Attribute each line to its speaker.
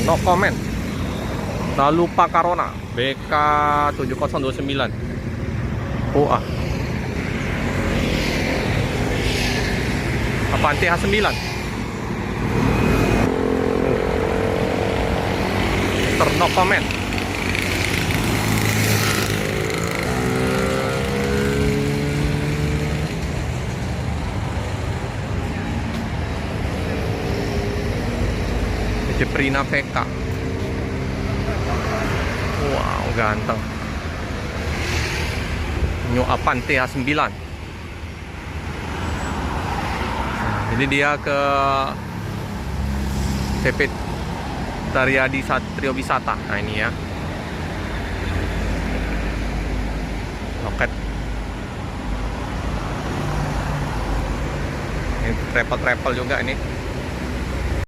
Speaker 1: No comment. Lalu Pak Carona BK 7029 OA. Avante H9. No comment. Jeprina VK. Wow, ganteng. New Avante H9. Ini dia ke CP Taryadi Satrio Wisata. Nah ini ya, loket. Ini travel juga ini.